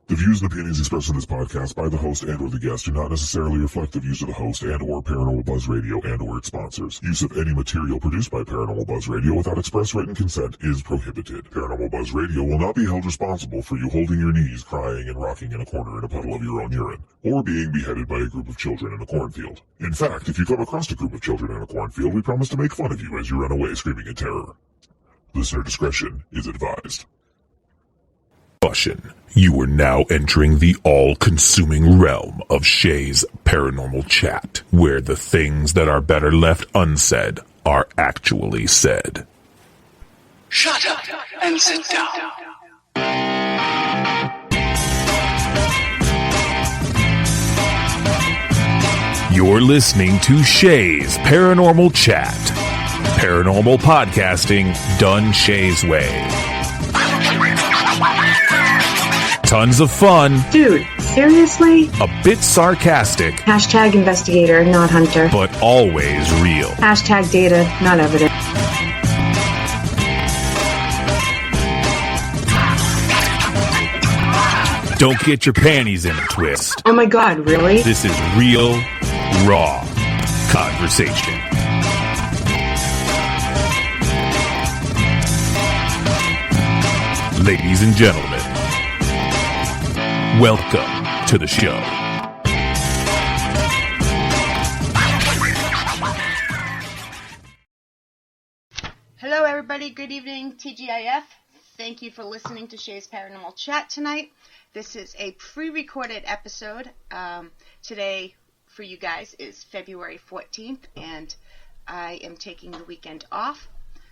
The views and opinions expressed in this podcast by the host and or the guest do not necessarily reflect the views of the host and or Paranormal Buzz Radio and or its sponsors. Use of any material produced by Paranormal Buzz Radio without express written consent is prohibited. Paranormal Buzz Radio will not be held responsible for you holding your knees, crying, and rocking in a corner in a puddle of your own urine, or being beheaded by a group of children in a cornfield. In fact, if you come across a group of children in a cornfield, we promise to make fun of you as you run away screaming in terror. Listener discretion is advised. Caution. You are now entering the all-consuming realm of Shay's Paranormal Chat, where the things that are better left unsaid are actually said. Shut up and sit down. You're listening to Shay's Paranormal Chat. Paranormal podcasting done Shay's way. Tons of fun. Dude, seriously? A bit sarcastic. Hashtag investigator, not hunter. But always real. Hashtag data, not evidence. Don't get your panties in a twist. Oh my god, really? This is real, raw conversation. Ladies and gentlemen, welcome to the show. Hello everybody, good evening, TGIF. Thank you for listening to Shay's Paranormal Chat tonight. This is a pre-recorded episode. Today for you guys is February 14th, and I am taking the weekend off.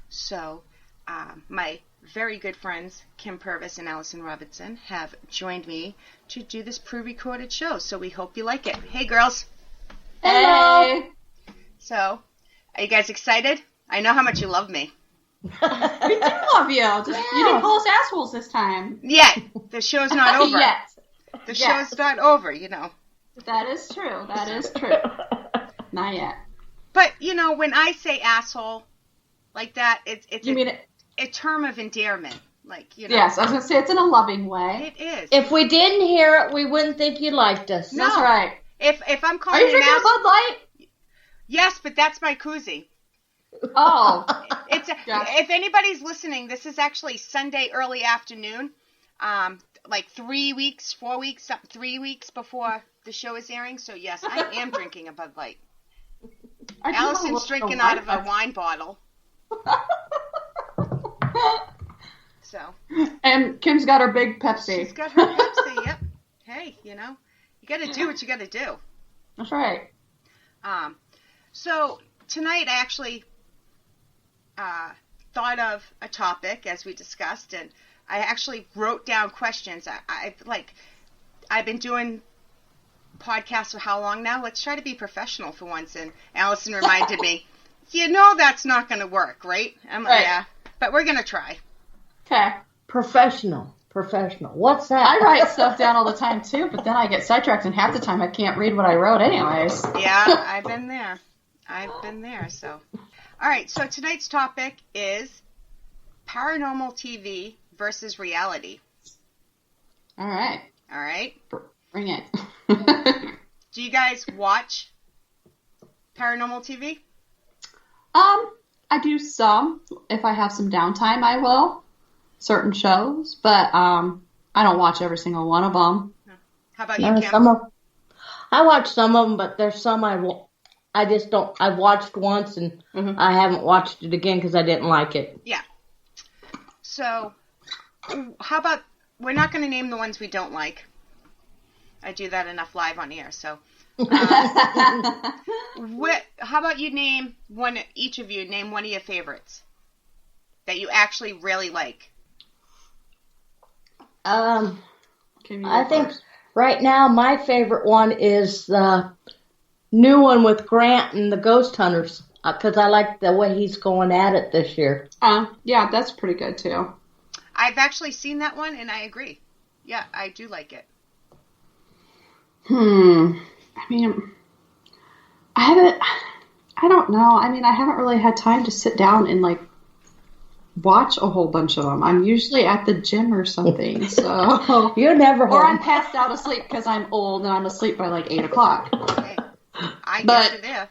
So my very good friends, Kim Purvis and Alison Robinson, have joined me to do this pre-recorded show. So we hope you like it. Hey girls. Hello. So, are you guys excited? I know how much you love me. We do love you. Just, you didn't call us assholes this time. Yet. The show's not over. Yet. The show's not over, you know. That is true. That is true. Not yet. But, you know, when I say asshole like that, it's you mean it? A term of endearment. Like, you know. Yes, I was going to say it's in a loving way. It is. If we didn't hear it, we wouldn't think you liked us. No. That's right. If I'm calling Are you drinking a Bud Light? Yes, but that's my koozie. Oh. If anybody's listening, this is actually Sunday early afternoon, like 3 weeks before the show is airing. So yes, I am drinking a Bud Light. Alison's drinking out of a wine bottle. So. And Kim's got her big Pepsi. She's got her Pepsi. Yep. Hey, you know, you got to do what you got to do. That's right. So tonight I actually thought of a topic as we discussed, and I actually wrote down questions. I've been doing podcasts for how long now? Let's try to be professional for once. And Alison reminded me, you know that's not going to work, right? I'm like, yeah, but we're going to try. Okay. Professional. What's that? I write stuff down all the time too, but then I get sidetracked, and half the time I can't read what I wrote anyways. Yeah, I've been there. So. All right, so tonight's topic is paranormal TV versus reality. All right. Bring it. Do you guys watch paranormal TV? I do some. If I have some downtime, I will. Certain shows, but I don't watch every single one of them. How about you, Kim? I watch some of them, but there's some I just don't. I've watched once and I haven't watched it again because I didn't like it. Yeah. So, how about, we're not going to name the ones we don't like. I do that enough live on air, so. How about you name one, each of you, name one of your favorites that you actually really like? I think right now my favorite one is the new one with Grant and the Ghost Hunters, because I like the way he's going at it this year. Yeah, that's pretty good too. I've actually seen that one, and I agree. Yeah, I do like it. I mean, I don't know. I mean, I haven't really had time to sit down and, like, watch a whole bunch of them. I'm usually at the gym or something, so. You're never home. Or I'm passed out asleep because I'm old and I'm asleep by, like, 8 o'clock. Hey, I get you there.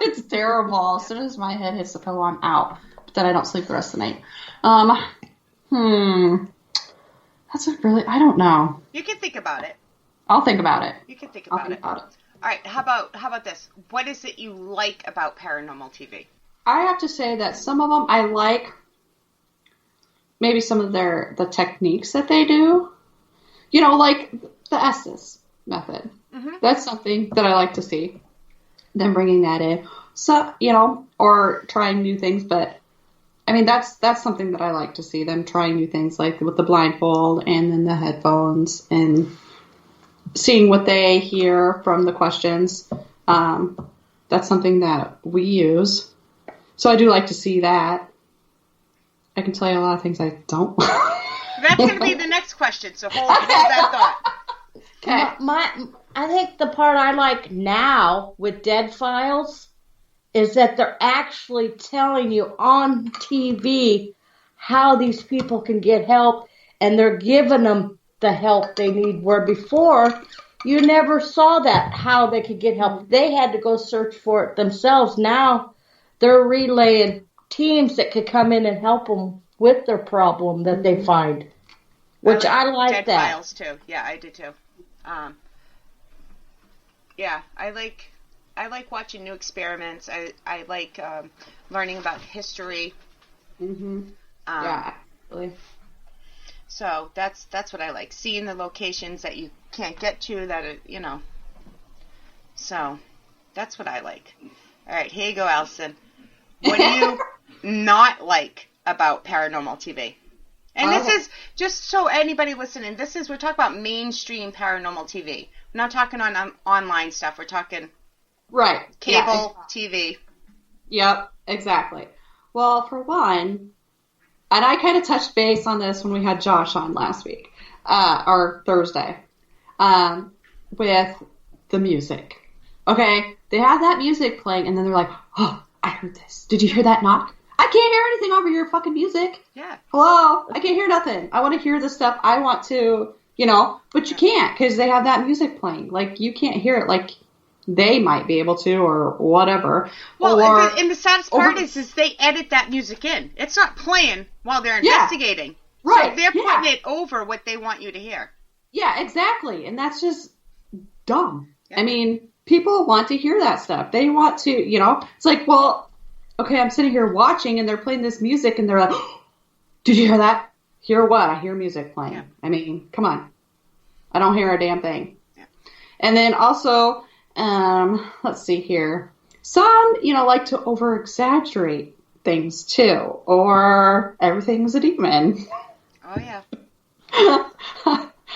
It's terrible. As soon as my head hits the pillow, I'm out. But then I don't sleep the rest of the night. That's I don't know. You can think about it. I'll think about it. You can think about it. All right, how about this? What is it you like about Paranormal TV? I have to say that some of them I like. Maybe some of the techniques that they do. You know, like the Estes method. Mm-hmm. That's something that I like to see. Them bringing that in. So, you know, or trying new things, but I mean, that's something that I like to see, them trying new things, like with the blindfold and then the headphones and seeing what they hear from the questions. That's something that we use. So I do like to see that. I can tell you a lot of things I don't. That's going to be the next question, so hold that thought. Okay. I think the part I like now with Dead Files is that they're actually telling you on TV how these people can get help, and they're giving them the help they need, where before you never saw that, how they could get help. They had to go search for it themselves. Now they're relaying teams that could come in and help them with their problem that they find, which I like Dead that. Files too. Yeah, I do too. Yeah, I like watching new experiments. I like learning about history. Mm-hmm. Yeah, really. So that's what I like. Seeing the locations that you can't get to, you know. So that's what I like. All right, here you go, Alison. What do you not like about Paranormal TV? And this is, just so anybody listening, we're talking about mainstream Paranormal TV. We're not talking on online stuff. We're talking cable TV. Yep, exactly. Well, for one, and I kind of touched base on this when we had Josh on last week, or Thursday, with the music. Okay, they have that music playing, and then they're like, oh, I heard this. Did you hear that knock? I can't hear anything over your fucking music. Yeah. Hello? I can't hear nothing. I want to hear the stuff I want to, you know, but you can't because they have that music playing. Like, you can't hear it like they might be able to or whatever. Well, and the saddest part is they edit that music in. It's not playing while they're investigating. Right. So they're putting it over what they want you to hear. Yeah, exactly. And that's just dumb. Yeah. I mean, people want to hear that stuff. They want to, you know, it's like, well, okay, I'm sitting here watching and they're playing this music and they're like, oh, did you hear that? Hear what? I hear music playing. Yeah. I mean, come on. I don't hear a damn thing. Yeah. And then also, let's see here. Some, you know, like to over-exaggerate things too. Or everything's a demon. Oh, yeah.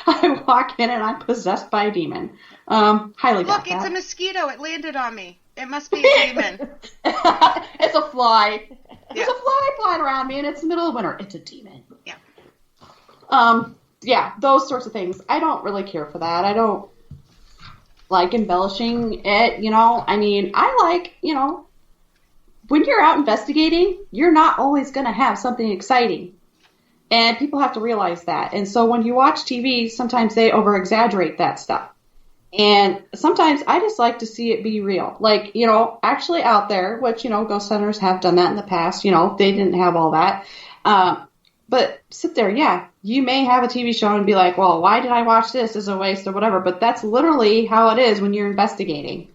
I walk in and I'm possessed by a demon. Highly doubt that. Look, it's a mosquito. It landed on me. It must be a demon. It's a fly. Yeah. There's a fly flying around me, and it's the middle of winter. It's a demon. Yeah. Yeah, those sorts of things. I don't really care for that. I don't like embellishing it, you know. I mean, I like, you know, when you're out investigating, you're not always going to have something exciting. And people have to realize that. And so when you watch TV, sometimes they over-exaggerate that stuff. And sometimes I just like to see it be real. Like, you know, actually out there, which, you know, ghost hunters have done that in the past. You know, they didn't have all that. But sit there, yeah, you may have a TV show and be like, well, why did I watch this? It's a waste or whatever. But that's literally how it is when you're investigating.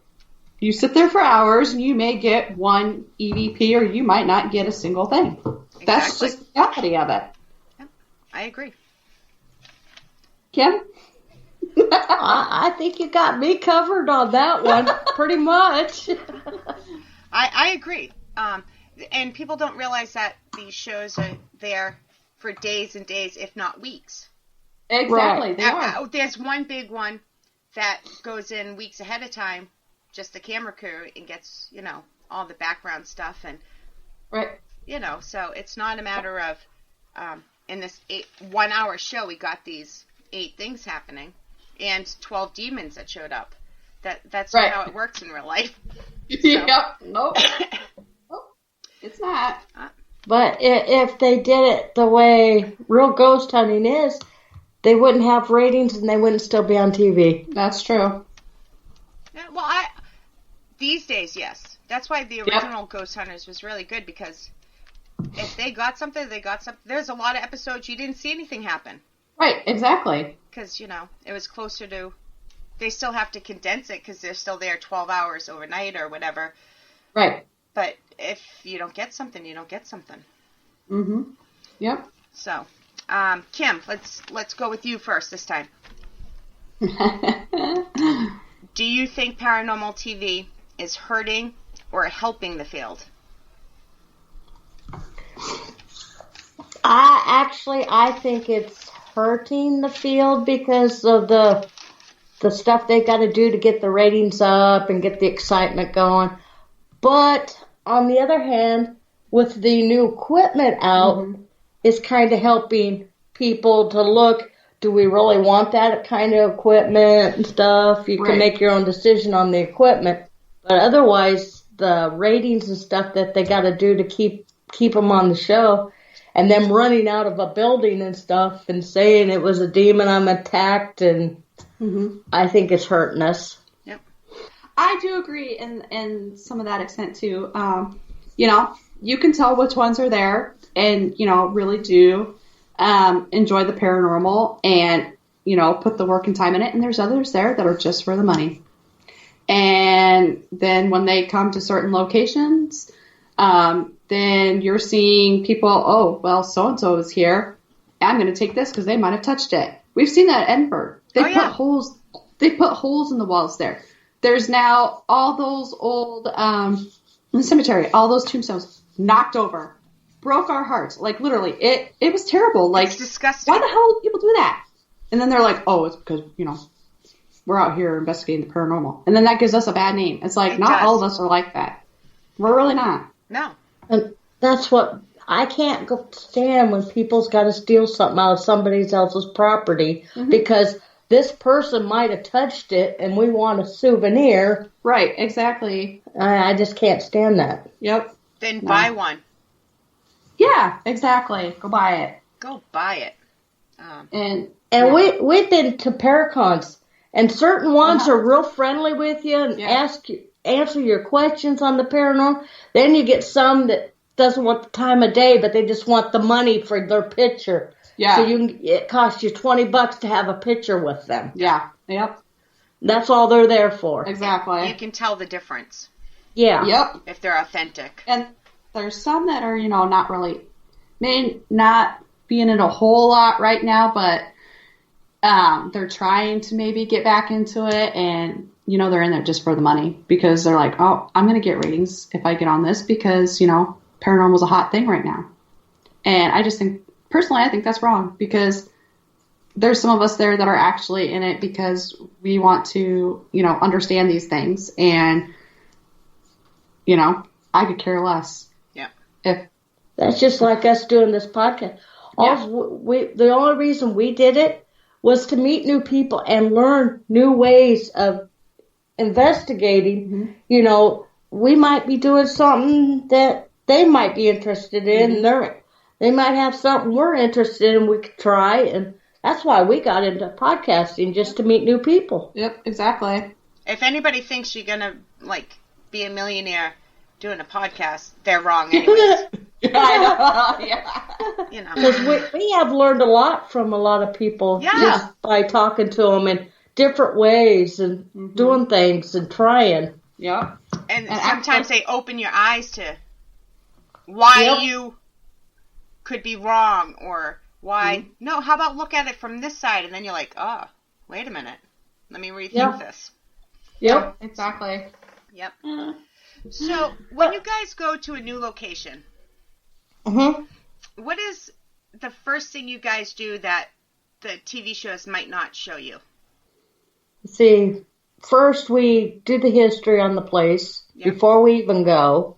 You sit there for hours and you may get one EVP or you might not get a single thing. Exactly. That's just the reality of it. Yep, I agree. Kim? I think you got me covered on that one, pretty much. I agree. And people don't realize that these shows are there for days and days, if not weeks. Exactly. Right. There's one big one that goes in weeks ahead of time, just the camera crew, and gets, you know, all the background stuff. And, right. You know, so it's not a matter of, in this 1 hour show, we got these 8 things happening. and 12 demons that showed up. That's Right. not how it works in real life. Yep. Nope. Nope. It's not. But if they did it the way real ghost hunting is, they wouldn't have ratings and they wouldn't still be on TV. That's true. Yeah, well, these days, yes. That's why the original Ghost Hunters was really good, because if they got something, they got something. There's a lot of episodes you didn't see anything happen. Right, exactly. Because, it was closer to... They still have to condense it because they're still there 12 hours overnight or whatever. Right. But if you don't get something, you don't get something. Mm-hmm. Yep. So, Kim, let's go with you first this time. Do you think Paranormal TV is hurting or helping the field? I think it's hurting the field because of the stuff they got to do to get the ratings up and get the excitement going. But on the other hand, with the new equipment out, it's kind of helping people to look, do we really want that kind of equipment and stuff? You can make your own decision on the equipment. But otherwise, the ratings and stuff that they got to do to keep them on the show, and them running out of a building and stuff and saying it was a demon, I'm attacked, and I think it's hurting us. Yep. I do agree in some of that extent too. You can tell which ones are there and, really do enjoy the paranormal and, put the work and time in it. And there's others there that are just for the money. And then when they come to certain locations, then you're seeing people, oh, well, so-and-so is here. I'm going to take this because they might have touched it. We've seen that at Edinburgh. They put holes in the walls there. There's now all those old, in the cemetery, all those tombstones knocked over. Broke our hearts. Like, literally, it was terrible. Like, it's disgusting. Why the hell do people do that? And then they're like, oh, it's because, we're out here investigating the paranormal. And then that gives us a bad name. It's like, not all of us are like that. We're really not. No. And that's what I can't stand, when people's got to steal something out of somebody else's property because this person might have touched it and we want a souvenir. Right, exactly. I just can't stand that. Yep. Then buy one. Yeah, exactly. Go buy it. Go buy it. And we've been to Paracons, and certain ones are real friendly with you and answer your questions on the paranormal. Then you get some that doesn't want the time of day, but they just want the money for their picture. Yeah. So it costs you $20 to have a picture with them. Yeah. Yep. That's all they're there for. Exactly. You can tell the difference. Yeah. Yep. If they're authentic. And there's some that are, not really, may not be in it a whole lot right now, but they're trying to maybe get back into it, and, they're in there just for the money because they're like, oh, I'm going to get ratings if I get on this because, paranormal's a hot thing right now. And I just think, personally, I think that's wrong because there's some of us there that are actually in it because we want to, understand these things, and, I could care less. Yeah. If that's just like us doing this podcast. The only reason we did it was to meet new people and learn new ways of investigating. We might be doing something that they might be interested in. They might have something we're interested in we could try, and that's why we got into podcasting, just to meet new people. Yep, exactly. If anybody thinks you're going to, be a millionaire doing a podcast, they're wrong anyways. I know. Yeah. Because we have learned a lot from a lot of people just by talking to them in different ways and doing things and trying. Yep. And sometimes they open your eyes to why you could be wrong, or why, no, how about look at it from this side, and then you're like, oh, wait a minute, let me rethink this. Yep, exactly. Yep. So, when you guys go to a new location, what is the first thing you guys do that the TV shows might not show you? See, first we do the history on the place before we even go,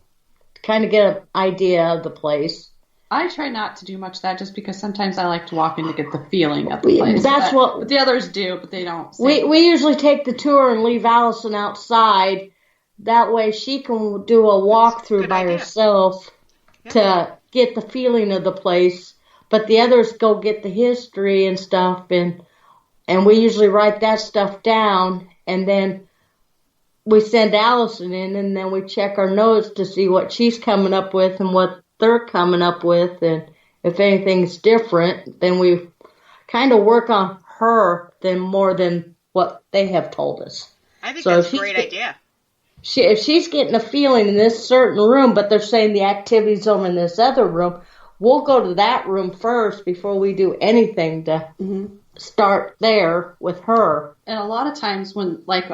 to kind of get an idea of the place. I try not to do much of that just because sometimes I like to walk in to get the feeling of the place. That's what the others do, but they don't. We usually take the tour and leave Alison outside. That way she can do a walkthrough by herself to get the feeling of the place. But the others go get the history and stuff, and we usually write that stuff down, and then we send Alison in, and then we check our notes to see what she's coming up with and what they're coming up with, and if anything's different, then we kind of work on her more than what they have told us. I think that's a great idea. If she's getting a feeling in this certain room, but they're saying the activity's over in this other room, we'll go to that room first before we do anything to start there with her. And a lot of times when, like,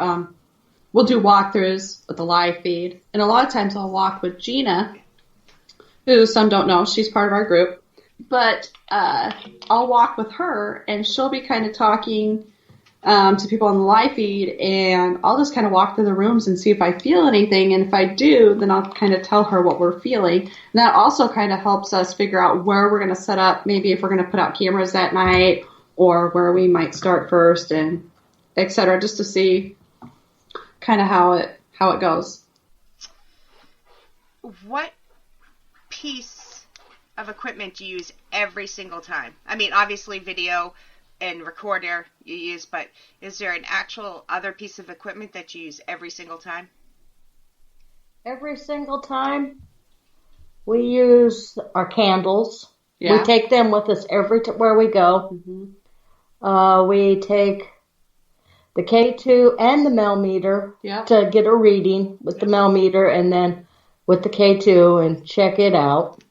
we'll do walkthroughs with the live feed, and a lot of times I'll walk with Gina, who some don't know, she's part of our group, but I'll walk with her, and she'll be kind of talking to people on the live feed, and I'll just kind of walk through the rooms and see if I feel anything, and if I do, then I'll kind of tell her what we're feeling. And that also kind of helps us figure out where we're going to set up, maybe if we're going to put out cameras that night, or where we might start first, and et cetera, just to see kind of how it goes. What piece of equipment do you use every single time? I mean, obviously video and recorder you use, but is there an actual other piece of equipment that you use every single time? Every single time we use our candles. Yeah. We take them with us where we go. We take the K2 and the millimeter to get a reading with the millimeter, and then with the K2 and check it out.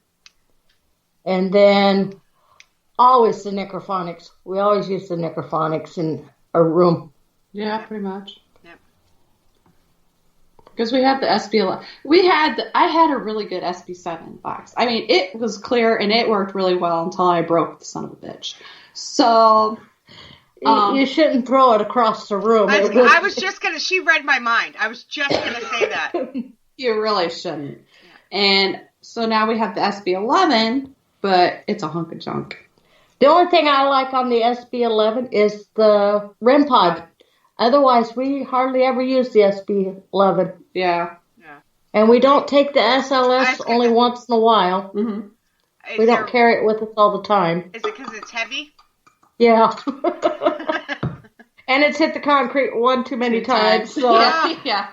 And then always the necrophonics. We always use the necrophonics in our room. Yeah, pretty much. Yep. Because we have the SB11. I had a really good SB7 box. I mean, it was clear and it worked really well until I broke the son of a bitch. So you shouldn't throw it across the room. I was just gonna. She read my mind. I was just gonna say that. You really shouldn't. Yeah. And so now we have the SB11, but it's a hunk of junk. The only thing I like on the SB11 is the REM pod. Otherwise, we hardly ever use the SB11. Yeah. And we don't take the SLS only once in a while. Mm-hmm. We don't carry it with us all the time. Is it because it's heavy? Yeah. And it's hit the concrete one too many times. So yeah.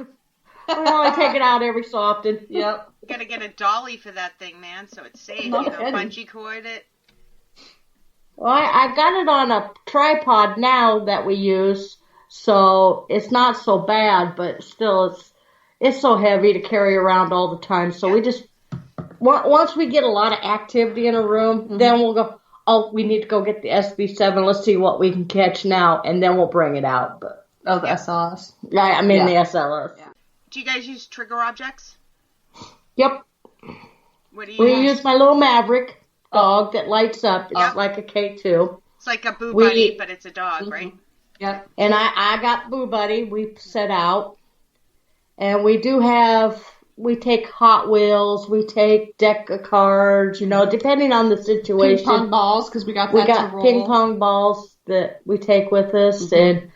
We only take it out every so often. Yep. You gotta get a dolly for that thing, man, so it's safe. Bungee cord it. Well, I got it on a tripod now that we use, so it's not so bad, but still it's so heavy to carry around all the time. So we just, once we get a lot of activity in a room, then we'll go, oh, we need to go get the SB7. Let's see what we can catch now, and then we'll bring it out. But the SLS. the SLS. Yeah. Do you guys use trigger objects? Yep. What do you use my little Maverick dog that lights up. It's like a K2. It's like a Boo Buddy, but it's a dog, right? Yep. And I got Boo Buddy. We set out. And we take Hot Wheels. We take deck of cards, depending on the situation. Ping pong balls, because we got to roll. Ping pong balls that we take with us. And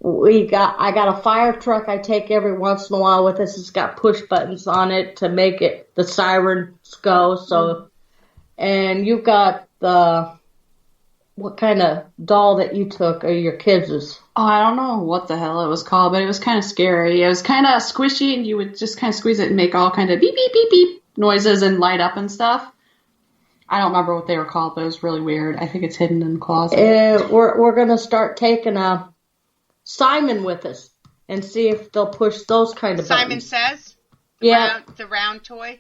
I got a fire truck I take every once in a while with us. It's got push buttons on it to make the sirens go. So, and you've got what kind of doll that you took, or your kids'? Oh, I don't know what the hell it was called, but it was kind of scary. It was kind of squishy, and you would just kind of squeeze it and make all kind of beep, beep, beep, beep noises and light up and stuff. I don't remember what they were called, but it was really weird. I think it's hidden in the closet. We're going to start taking Simon with us and see if they'll push those kind of buttons. Simon Says? The round toy?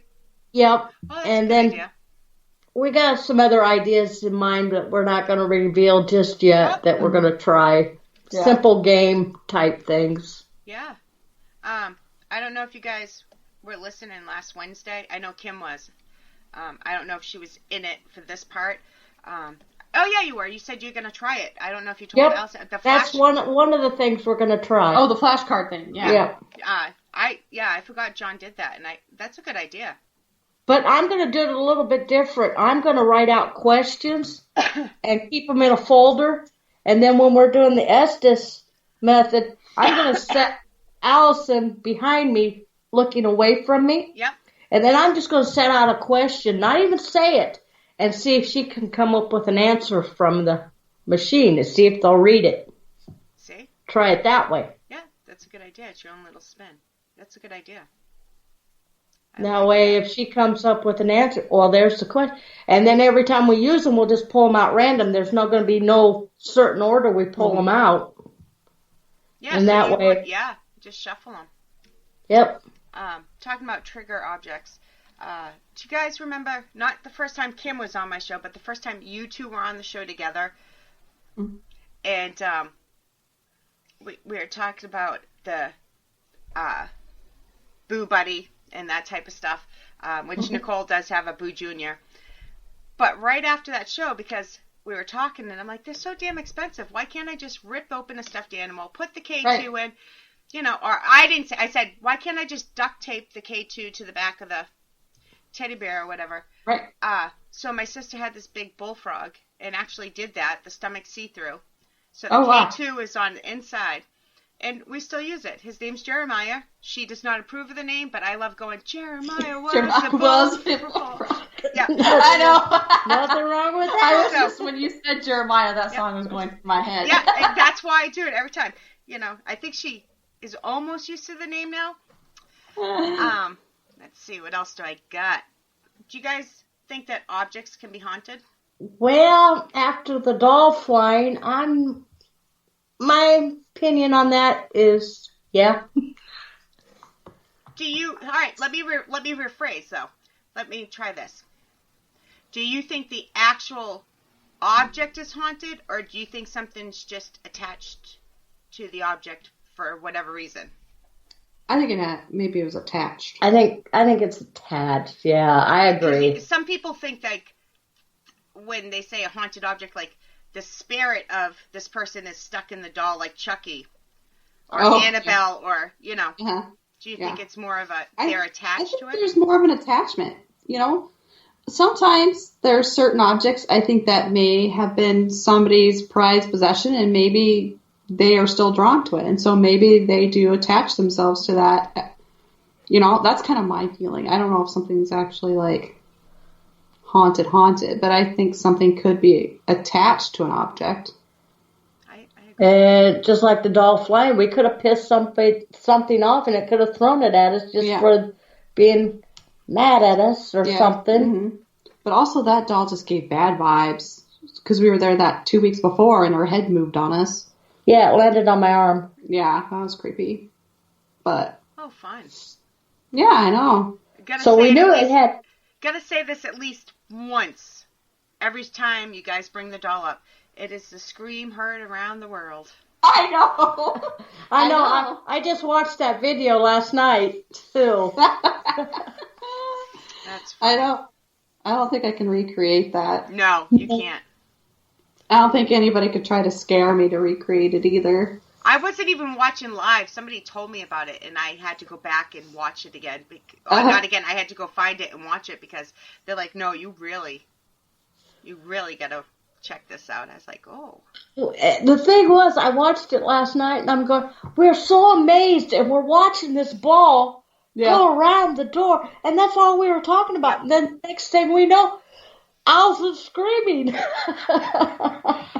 Yep. Oh, that's and a good then idea. We got some other ideas in mind, but we're not going to reveal just yet that we're going to try simple game type things. Yeah. I don't know if you guys were listening last Wednesday. I know Kim was. I don't know if she was in it for this part. Oh yeah, you were. You said you're going to try it. I don't know if you told Alison. That's one of the things we're going to try. Oh, the flashcard thing. Yeah. Yeah. I forgot John did that, and that's a good idea. But I'm going to do it a little bit different. I'm going to write out questions and keep them in a folder. And then when we're doing the Estes method, I'm going to set Alison behind me, looking away from me. Yep. And then I'm just going to set out a question, not even say it, and see if she can come up with an answer from the machine to see if they'll read it. See? Try it that way. Yeah, that's a good idea. It's your own little spin. That's a good idea. That way, if she comes up with an answer, well, there's the question. And then every time we use them, we'll just pull them out random. There's not going to be no certain order we pull them out. Yeah, and so that way, just shuffle them. Yep. Talking about trigger objects. Do you guys remember, not the first time Kim was on my show, but the first time you two were on the show together? Mm-hmm. And we were talking about the Boo Buddy and that type of stuff, which Nicole does have a Boo Junior. But right after that show, because we were talking, and I'm like, they're so damn expensive. Why can't I just rip open a stuffed animal, put the K2 in, or I said, why can't I just duct tape the K2 to the back of the teddy bear or whatever? Right. So my sister had this big bullfrog and actually did that, the stomach see-through. So the K2 is on the inside. And we still use it. His name's Jeremiah. She does not approve of the name, but I love going, Jeremiah was the bullfrog. Yeah. I know. Nothing wrong with I that. was just, when you said Jeremiah, that song was going through my head. Yeah, and that's why I do it every time. I think she is almost used to the name now. Let's see, what else do I got? Do you guys think that objects can be haunted? Well, after the doll flying, my opinion on that is, yeah. All right, let me rephrase, though. Let me try this. Do you think the actual object is haunted, or do you think something's just attached to the object for whatever reason? I think maybe it was attached. I think it's attached. Yeah, I agree. Some people think, like, when they say a haunted object, like, the spirit of this person is stuck in the doll, like Chucky or Annabelle, or Do you think it's more of they're attached to it? There's more of an attachment. Sometimes there are certain objects I think that may have been somebody's prized possession, and maybe they are still drawn to it, and so maybe they do attach themselves to that. That's kind of my feeling. I don't know if something's actually like haunted, but I think something could be attached to an object. I agree. Just like the doll flying, we could have pissed something off, and it could have thrown it at us just for being mad at us or something. Mm-hmm. But also, that doll just gave bad vibes because we were there that 2 weeks before, and her head moved on us. Yeah, it landed on my arm. Yeah, that was creepy. But fun. Yeah, I know. So we knew it had. Gotta say this at least once every time you guys bring the doll up. It is the scream heard around the world. I know. I know. I just watched that video last night too. That's funny. I don't think I can recreate that. No, you can't. I don't think anybody could try to scare me to recreate it either. I wasn't even watching live. Somebody told me about it, and I had to go back and watch it again. Not again. I had to go find it and watch it because they're like, no, you really got to check this out. I was like, oh. The thing was, I watched it last night, and I'm going, we're so amazed, and we're watching this ball go around the door, and that's all we were talking about. And then next thing we know, Allison's screaming.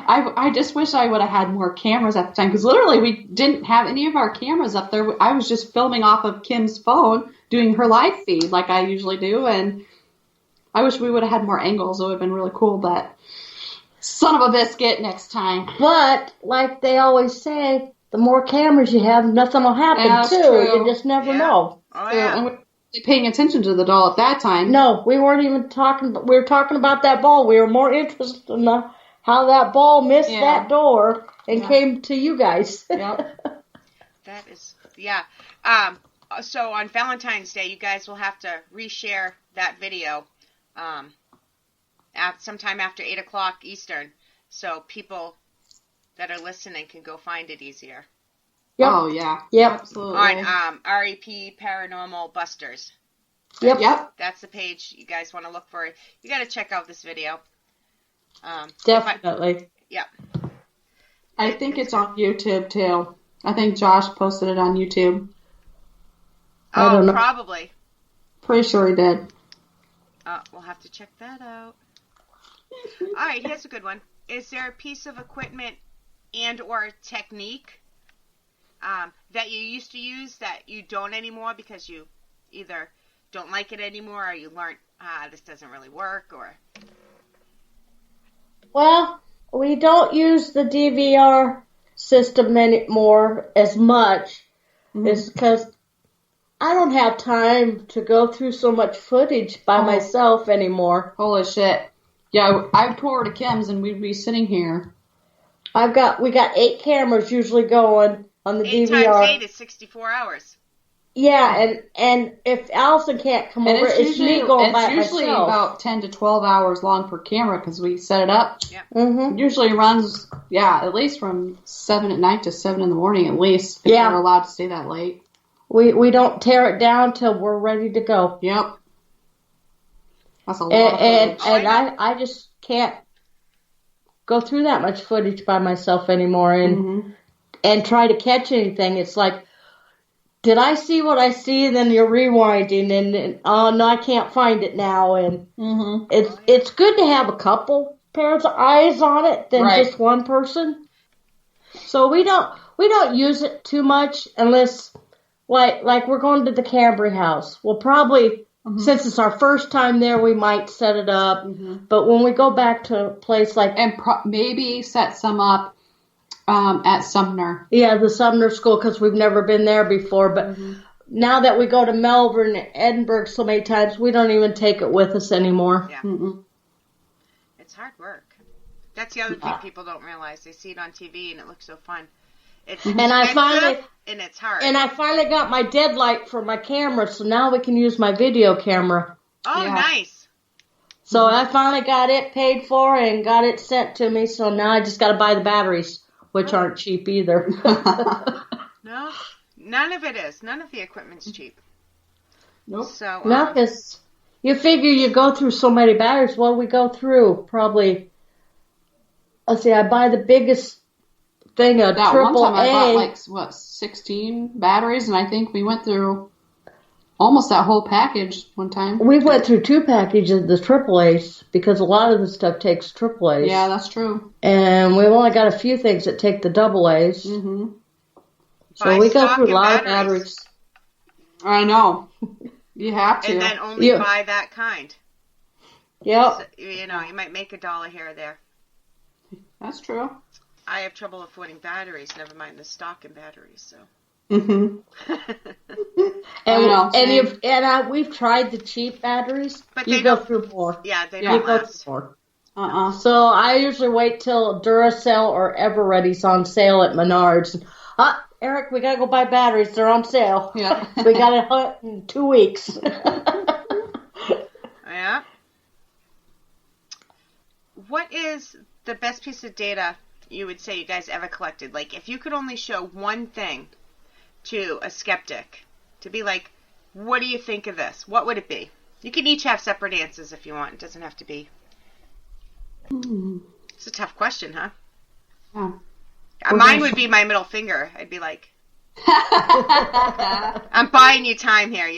I just wish I would have had more cameras at the time, because literally we didn't have any of our cameras up there. I was just filming off of Kim's phone, doing her live feed like I usually do, and I wish we would have had more angles. It would have been really cool, but son of a biscuit next time. But, like they always say, the more cameras you have, nothing will happen, too. True. You just never know. Oh, yeah. And we weren't paying attention to the doll at that time. No, we weren't even talking. We were talking about that ball. We were more interested in how that ball missed that door and came to you guys. Yep. That is, so on Valentine's Day, you guys will have to reshare that video sometime after 8 o'clock Eastern, so people that are listening can go find it easier. Yep. Oh, yeah. Yep. Absolutely. On REP Paranormal Busters. Yep. That's the page you guys want to look for. You got to check out this video. Definitely. Yep. I think it's on YouTube too. I think Josh posted it on YouTube. I don't know. Probably. Pretty sure he did. We'll have to check that out. All right, here's a good one. Is there a piece of equipment and or technique that you used to use that you don't anymore because you either don't like it anymore or you learned, this doesn't really work, or... Well, we don't use the DVR system anymore as much. It's because I don't have time to go through so much footage by myself anymore. Holy shit. Yeah, I'd pull over to Kim's and we'd be sitting here. We got 8 cameras usually going on the 8 DVR. times 8 is 64 hours. Yeah, and if Alison can't come over, it's me going by myself. It's usually about 10 to 12 hours long per camera because we set it up. Yep. Mm-hmm. Usually runs, at least from 7 at night to 7 in the morning at least. If we're allowed to stay that late. We don't tear it down till we're ready to go. Yep. That's a lot of footage. And I just can't go through that much footage by myself anymore and try to catch anything. It's like, did I see what I see? And then you're rewinding and oh no, I can't find it now. And it's good to have a couple pairs of eyes on it than just one person. So we don't use it too much unless like we're going to the Cambry house. We'll probably since it's our first time there, we might set it up. But when we go back to a place like and maybe set some up. At Sumner. Yeah, the Sumner School, because we've never been there before. But now that we go to Melbourne and Edinburgh so many times, we don't even take it with us anymore. Yeah. It's hard work. That's the other thing people don't realize. They see it on TV and it looks so fun. It's expensive and it's hard. And I finally got my deadlight for my camera, so now we can use my video camera. Oh, nice. So I finally got it paid for and got it sent to me, so now I just got to buy the batteries. Which aren't cheap either. No, none of it is. None of the equipment's cheap. Nope. So, no, because you figure you go through so many batteries. Well, we go through probably, let's see, I buy the biggest thing of that triple one time A. I bought 16 batteries, and I think we went through almost that whole package one time. We went through 2 packages of the AAAs because a lot of the stuff takes AAAs. Yeah, that's true. And we've only got a few things that take the AAs. So we go through a lot of batteries. I know. You have to. And then only buy that kind. Yep. So, you might make $1 here or there. That's true. I have trouble affording batteries, never mind the stock in batteries, so. And we've tried the cheap batteries, but you go through more. Yeah, they don't last. Go through more. So I usually wait till Duracell or Eveready's on sale at Menards. Eric, we gotta go buy batteries. They're on sale. Yeah, we got it hunt in 2 weeks. Yeah. What is the best piece of data you would say you guys ever collected? Like, if you could only show one thing to a skeptic to be like, what do you think of this? What would it be? You can each have separate answers if you want. It doesn't have to be. It's a tough question, huh? Yeah. Mine would be my middle finger. I'd be like, I'm buying you time here,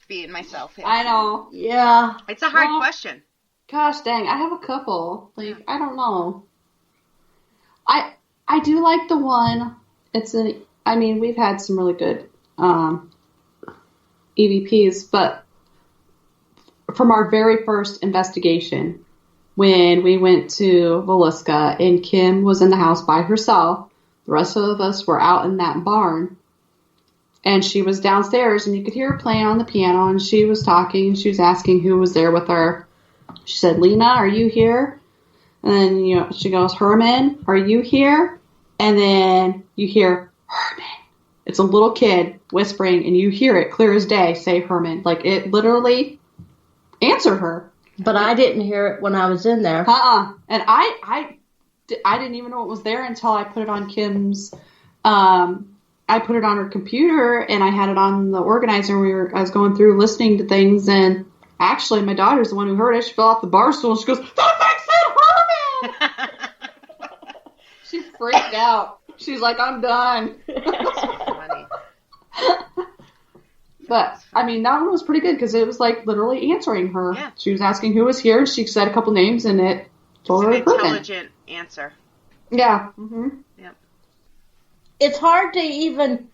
being myself here. I know. Yeah. It's a hard question. Gosh dang, I have a couple. Like, I don't know. I do like the one. We've had some really good EVPs, but from our very first investigation, when we went to Villisca and Kim was in the house by herself, the rest of us were out in that barn, and she was downstairs, and you could hear her playing on the piano, and she was talking, and she was asking who was there with her. She said, Lena, are you here? And then, she goes, Herman, are you here? And then you hear, Herman. It's a little kid whispering, and you hear it clear as day say Herman. Like, it literally answered her. But I didn't hear it when I was in there. And I didn't even know it was there until I put it on Kim's, I I put it on her computer, and I had it on the organizer. I was going through listening to things, and actually, my daughter's the one who heard it. She fell off the bar stool, and she goes, "That thing said Herman!" She freaked out. She's like, "I'm done." Funny. But, I mean, that one was pretty good because it was, like, literally answering her. Yeah. She was asking who was here, and she said a couple names, and it told her It's an Herman. intelligent answer. Yeah. Mm-hmm. Yep. It's hard to even,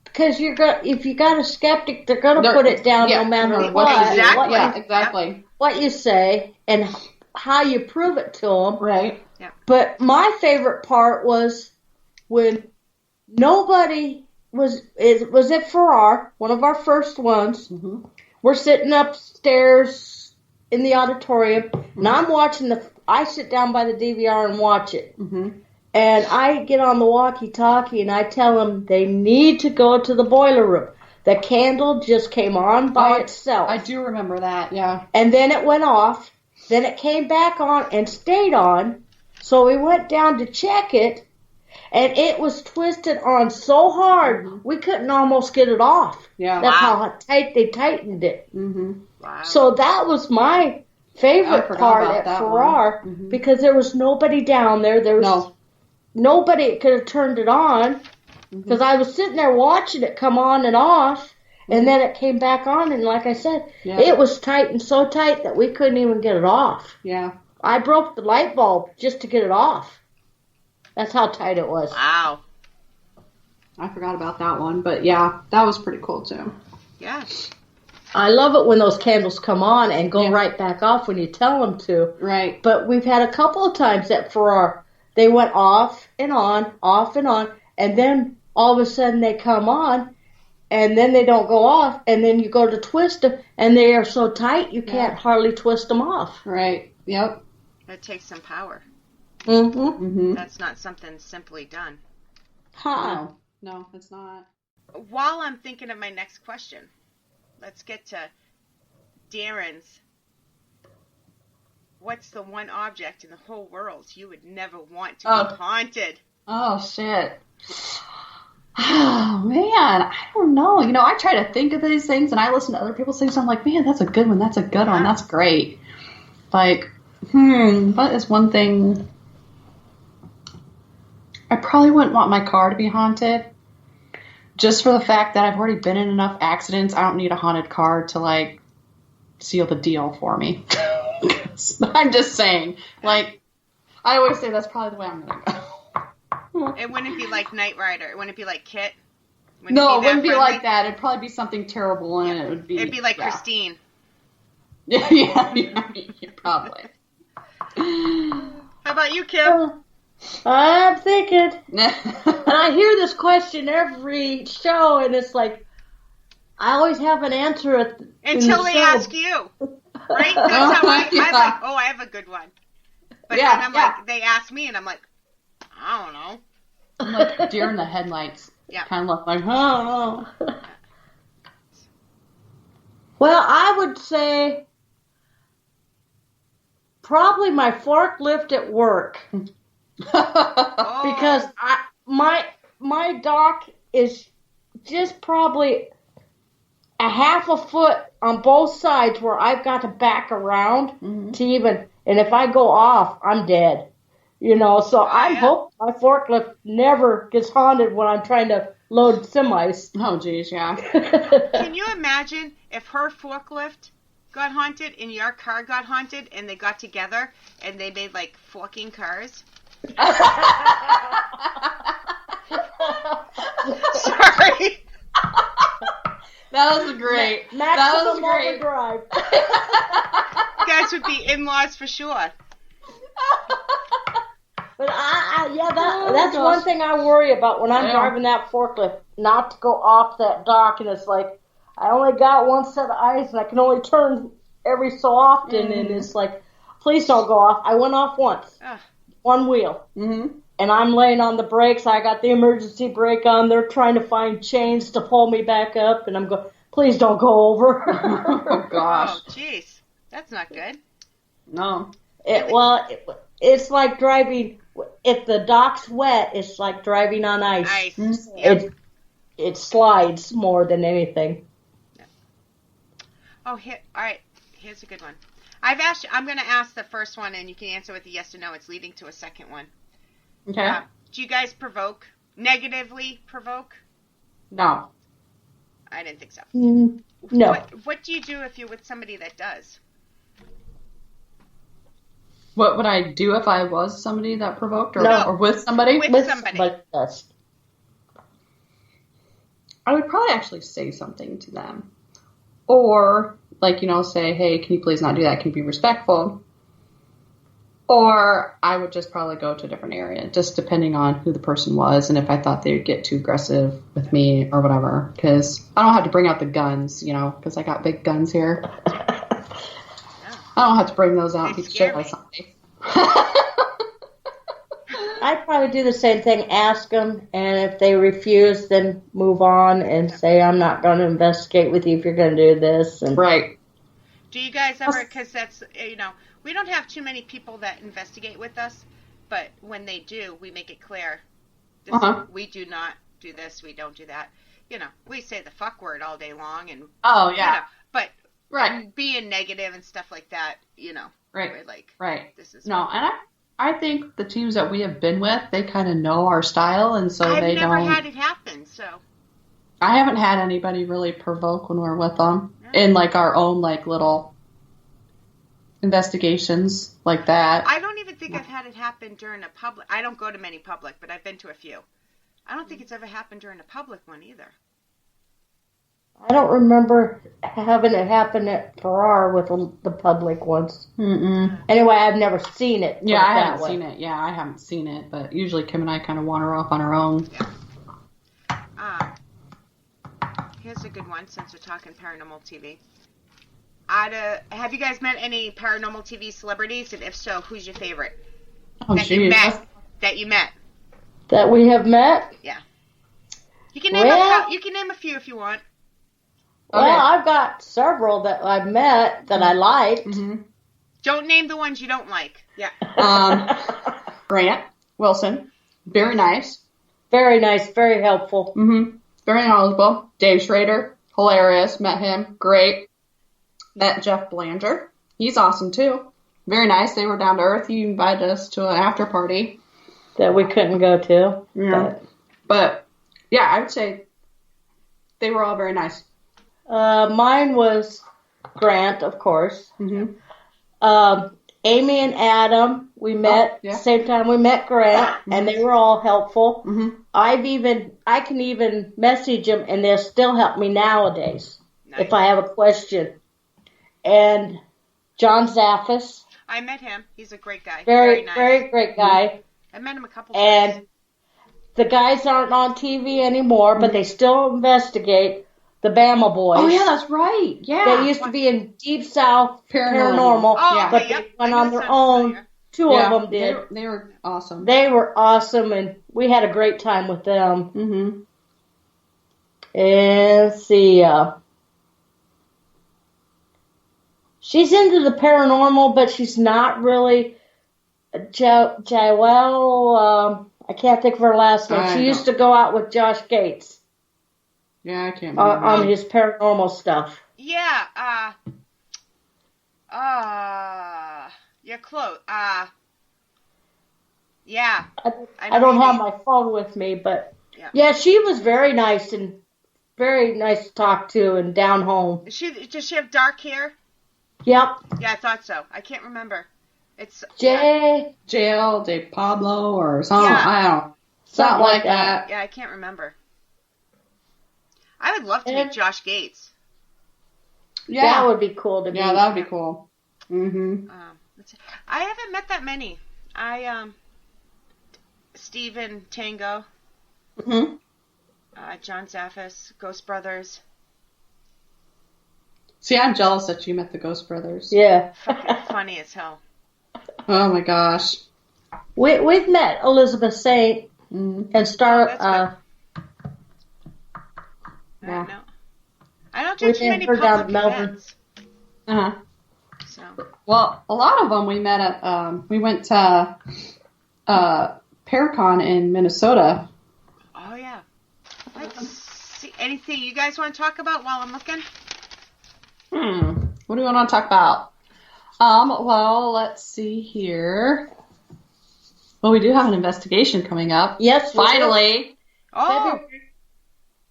because if you got a skeptic, they're going to put it down no matter what. Exactly. Exactly. What you say and how you prove it to them. Right. Yep. But my favorite part was when nobody was at Farrar, one of our first ones. Mm-hmm. We're sitting upstairs in the auditorium, and I'm watching I sit down by the DVR and watch it. Mm-hmm. And I get on the walkie-talkie, and I tell them they need to go to the boiler room. The candle just came on by itself. I do remember that, yeah. And then it went off. Then it came back on and stayed on. So we went down to check it, and it was twisted on so hard, we couldn't almost get it off. Yeah. That's how tight they tightened it. Mm-hmm. Wow. So that was my favorite part at Farrar, because there was nobody down there. There was nobody that could have turned it on, because I was sitting there watching it come on and off, and then it came back on, and like I said, it was tightened so tight that we couldn't even get it off. Yeah. I broke the light bulb just to get it off. That's how tight it was. Wow. I forgot about that one, but yeah, that was pretty cool too. Yeah. I love it when those candles come on and go right back off when you tell them to. Right. But we've had a couple of times at Farrar, they went off and on, and then all of a sudden they come on, and then they don't go off, and then you go to twist them, and they are so tight you can't hardly twist them off. Right. Yep. It takes some power. Mm-hmm. Mm-hmm. That's not something simply done. Huh. No, it's not. While I'm thinking of my next question, let's get to Darren's. What's the one object in the whole world you would never want to be haunted? Oh, shit. Oh, man. I don't know. You know, I try to think of these things, and I listen to other people's things, and I'm like, man, that's a good one. That's a good one. That's great. Like, what is one thing? I probably wouldn't want my car to be haunted. Just for the fact that I've already been in enough accidents, I don't need a haunted car to, like, seal the deal for me. I'm just saying. Like, I always say that's probably the way I'm going to go. It wouldn't be like Knight Rider. It wouldn't be like Kit. It wouldn't be like that. It'd probably be something terrible, and it would be... It'd be like Christine. Yeah, probably. How about you, Kim? I'm thinking. And I hear this question every show, and it's like, I always have an answer until they ask you. Right? That's how I'm like, I have a good one. But then I'm like, they ask me, and I'm like, I don't know. I'm like deer in the headlights. Yeah. Kind of look like, oh. Well, I would say probably my forklift at work. Because my dock is just probably a half a foot on both sides where I've got to back around to even, and if I go off, I'm dead. You know, so I hope my forklift never gets haunted when I'm trying to load semis. Oh, geez, yeah. Can you imagine if her forklift got haunted and your car got haunted and they got together and they made like forking cars? Sorry. That was great. Maximum overdrive. You guys would be in-laws for sure. But that's one thing I worry about when I'm driving that forklift, not to go off that dock, and it's like, I only got one set of eyes, and I can only turn every so often, and it's like, please don't go off. I went off once. One wheel. And I'm laying on the brakes. I got the emergency brake on. They're trying to find chains to pull me back up, and I'm going, please don't go over. Oh, gosh. Oh, jeez. That's not good. No. It's like driving, if the dock's wet, it's like driving on ice. Yep. it slides more than anything. Yeah. Oh, all right. Here's a good one. I'm going to ask the first one, and you can answer with a yes or no. It's leading to a second one. Okay. Do you guys provoke? Negatively provoke? No. I didn't think so. No. What do you do if you're with somebody that does? What would I do if I was somebody that provoked or with somebody? With somebody. Does. I would probably actually say something to them. Or, like, say, hey, can you please not do that? Can you be respectful? Or I would just probably go to a different area, just depending on who the person was and if I thought they would get too aggressive with me or whatever. Because I don't have to bring out the guns, because I got big guns here. I don't have to bring those out and beat shit out of somebody. I'd probably do the same thing, ask them, and if they refuse, then move on and say, I'm not going to investigate with you if you're going to do this. And right. Do you guys ever, because that's, we don't have too many people that investigate with us, but when they do, we make it clear. We do not do this, we don't do that. We say the fuck word all day long, and oh yeah, but right, being negative and stuff like that, right, we're like, right. This is no, and I think the teams that we have been with, they kind of know our style, and so I've they don't. never had it happen, so. I haven't had anybody really provoke when we're with them in like our own like little investigations like that. I don't even think I've had it happen during a public. I don't go to many public, but I've been to a few. I don't think it's ever happened during a public one either. I don't remember having it happen at Farrar with the public ones. Anyway, I've never seen it. Yeah, I haven't seen it. Yeah, I haven't seen it, but usually Kim and I kind of wander off on our own. Yeah. Here's a good one since we're talking Paranormal TV. Have you guys met any Paranormal TV celebrities? And if so, who's your favorite? Oh, that you met. That we have met? Yeah. You can name a few if you want. Well, Okay. I've got several that I've met that I liked. Mm-hmm. Don't name the ones you don't like. Yeah. Grant Wilson, very nice. Very nice, very helpful. Mm-hmm. Very knowledgeable. Dave Schrader, hilarious. Met him, great. Met Jeff Blanger. He's awesome too. Very nice. They were down to earth. He invited us to an after party that we couldn't go to. Yeah. But yeah, I would say they were all very nice. Mine was Grant, of course. Mm-hmm. Amy and Adam, we met same time we met Grant, and they were all helpful. Mm-hmm. I can even message them, and they'll still help me nowadays if I have a question. And John Zaffis. I met him. He's a great guy. Very nice. Very great guy. I met him a couple times. And the guys aren't on TV anymore, but they still investigate. The Bama Boys. Oh, yeah, that's right. Yeah. They used to be in Deep South Paranormal, but they went on their own. Two of them did. They were awesome. They were awesome, and we had a great time with them. Mm-hmm. And let's see. She's into the paranormal, but she's not really. Joelle, I can't think of her last name. She used to go out with Josh Gates. Yeah, I can't remember. On his paranormal stuff. Yeah, you're close. Yeah. I don't have my phone with me, but yeah, she was very nice and very nice to talk to and down home. Does she have dark hair? Yep. Yeah, I thought so. I can't remember. It's JL De Pablo or something. I don't know. Something like that. Yeah, I can't remember. I would love to meet Josh Gates. Yeah, that would be cool to meet. Yeah, that would be cool. Mm-hmm. I haven't met that many. Steven Tango. Mm-hmm. John Zaffis, Ghost Brothers. See, I'm jealous that you met the Ghost Brothers. Yeah. Fucking funny as hell. Oh my gosh. We've met Elizabeth Saint and Star. Yeah. I don't do too many public events. Uh-huh. So. Well, a lot of them we met at, we went to Paracon in Minnesota. Oh, yeah. That's Anything you guys want to talk about while I'm looking? What do we want to talk about? Well, let's see here. Well, we do have an investigation coming up. Yes, finally. Oh, February.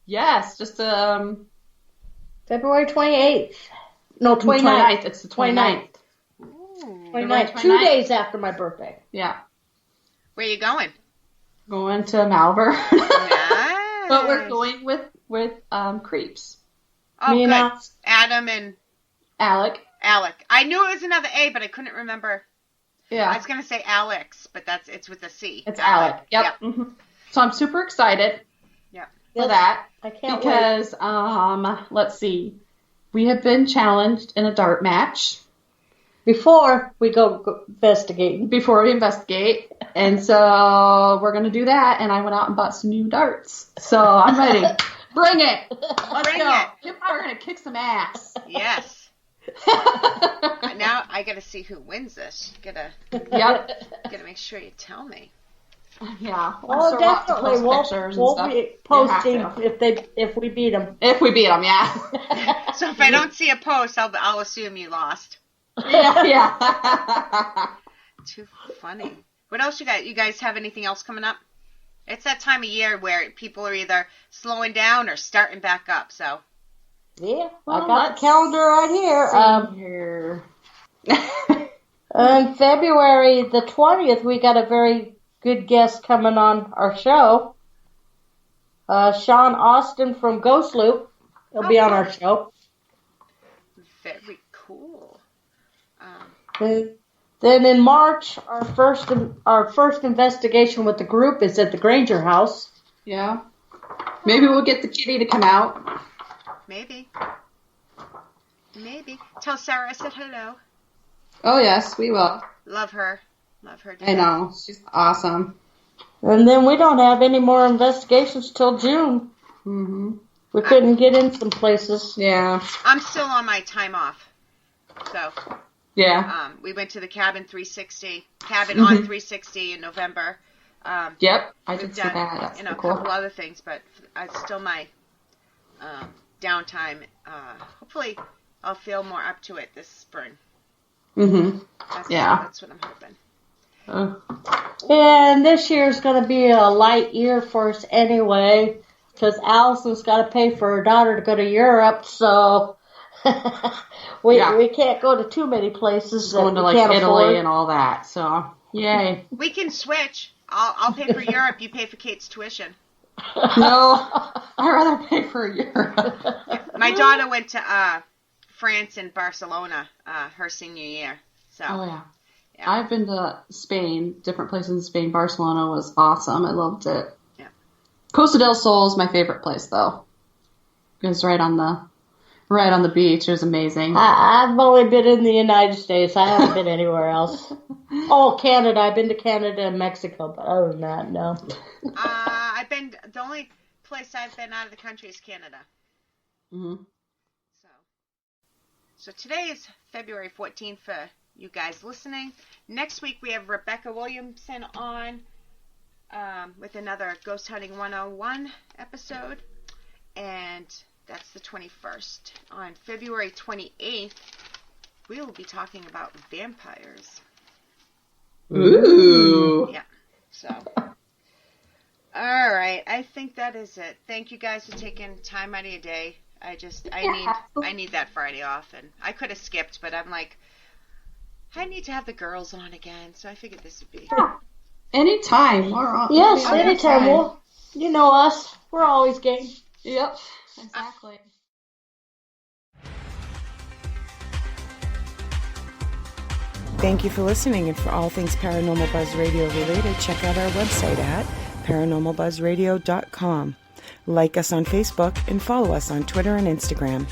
Yes, just February 28th. No, 29th. It's the 29th. 29th. 2 days after my birthday. Yeah. where you going? Going to Malvern. Nice. But we're going with creeps. Oh, Me good. and Adam and Alec. I knew it was another A, but I couldn't remember. Yeah. I was going to say Alex, but it's with a C. It's Alec. Yep. Mm-hmm. So I'm super excited for that. I can't because, let's see. We have been challenged in a dart match. Before we go investigating. Before we investigate. And so we're going to do that. And I went out and bought some new darts. So I'm ready. Bring it. Let's Bring go. it. We're going to kick some ass. Yes. Now I gotta see who wins this. Gotta make sure you tell me. Yeah. Oh, definitely. We'll be posting if we beat them. If we beat them, yeah. So if I don't see a post, I'll assume you lost. Yeah. Too funny. What else you got? You guys have anything else coming up? It's that time of year where people are either slowing down or starting back up. So. Yeah, well, I got the calendar right here. On February the 20th, we got a very good guest coming on our show. Sean Austin from Ghost Loop. He'll be on our show. Very cool. Then in March, our first investigation with the group is at the Granger House. Yeah. Maybe we'll get the kitty to come out. Maybe. Tell Sarah I said hello. Oh, yes, we will. Love her. I know. She's awesome. And then we don't have any more investigations till June. Mm-hmm. We couldn't get in some places. Yeah. I'm still on my time off. So. Yeah. We went to the Cabin on 360 in November. Yep. I did see that. That's a cool. couple other things, but it's still my downtime. Hopefully I'll feel more up to it this spring. Mm-hmm. That's what I'm hoping. And this year's going to be a light year for us anyway, because Alison's got to pay for her daughter to go to Europe, so we can't go to too many places. Going to like Italy afford. And all that, so yay. We can switch. I'll pay for Europe, you pay for Kate's tuition. No, I'd rather pay for Europe. My daughter went to France and Barcelona her senior year. So. Oh, yeah. I've been to Spain, different places in Spain. Barcelona was awesome. I loved it. Yeah. Costa del Sol is my favorite place, though. It's right on the beach. It was amazing. I've only been in the United States. I haven't been anywhere else. Oh, Canada. I've been to Canada and Mexico, but other than that, no. The only place I've been out of the country is Canada. Mm-hmm. So today is February 14th for you guys listening. Next week we have Rebecca Williamson on with another Ghost Hunting 101 episode. And that's the 21st. On February 28th, we will be talking about vampires. Ooh. Yeah. So. All right. I think that is it. Thank you guys for taking time out of your day. I need that Friday off, and I could have skipped, but I'm like, I need to have the girls on again, so I figured this would be. Yeah. Anytime. We're on. Yes, anytime. Well, you know us. We're always game. Yep. Exactly. Thank you for listening, and for all things Paranormal Buzz Radio related, check out our website at paranormalbuzzradio.com. Like us on Facebook and follow us on Twitter and Instagram.